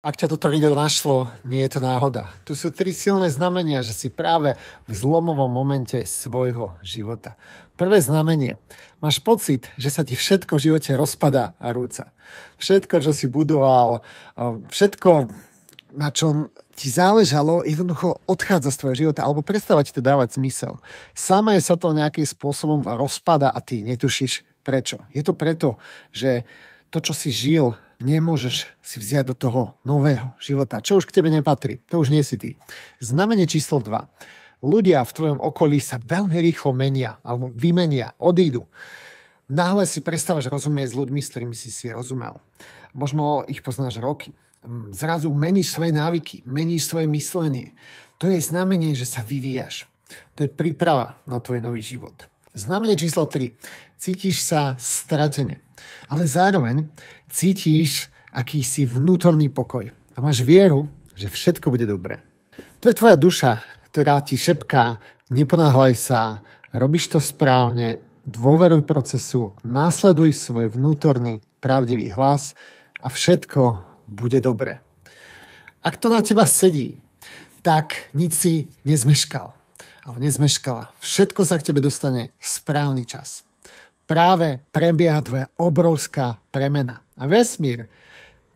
Ak ťa toto video našlo, nie je to náhoda. Tu sú 3 silné znamenia, že si práve v zlomovom momente svojho života. Prvé znamenie. Máš pocit, že sa ti všetko v živote rozpadá a rúca. Všetko, čo si budoval, všetko, na čom ti záležalo, jednoducho odchádza z tvojho života alebo prestáva ti to dávať zmysel. Samé sa to nejakým spôsobom rozpada a ty netušíš prečo. Je to preto, že to, čo si žil, nemôžeš si vziať do toho nového života, čo už k tebe nepatrí. To už nie si ty. Znamenie číslo 2. Ľudia v tvojom okolí sa veľmi rýchlo menia alebo vymenia, odídu. Náhle si prestávaš rozumieť s ľuďmi, s ktorými si rozumel. Možno ich poznáš roky. Zrazu meníš svoje návyky, meníš svoje myslenie. To je znamenie, že sa vyvíjaš. To je príprava na tvoj nový život. Znamenie číslo 3. Cítiš sa stratene, ale zároveň cítiš akýsi vnútorný pokoj. A máš vieru, že všetko bude dobré. To je tvoja duša, ktorá ti šepká, neponáhľaj sa, robíš to správne, dôveruj procesu, následuj svoj vnútorný pravdivý hlas a všetko bude dobré. Ak to na teba sedí, tak nič si nezmeškal. Ale nezmeškala. Všetko sa k tebe dostane v správny čas. Práve prebieha tvoja obrovská premena. A vesmír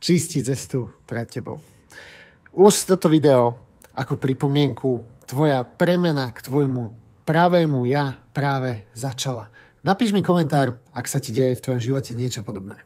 čistí cestu pred tebou. Už toto video ako pripomienku, tvoja premena k tvojmu pravému ja práve začala. Napíš mi komentár, ak sa ti deje v tvojom živote niečo podobné.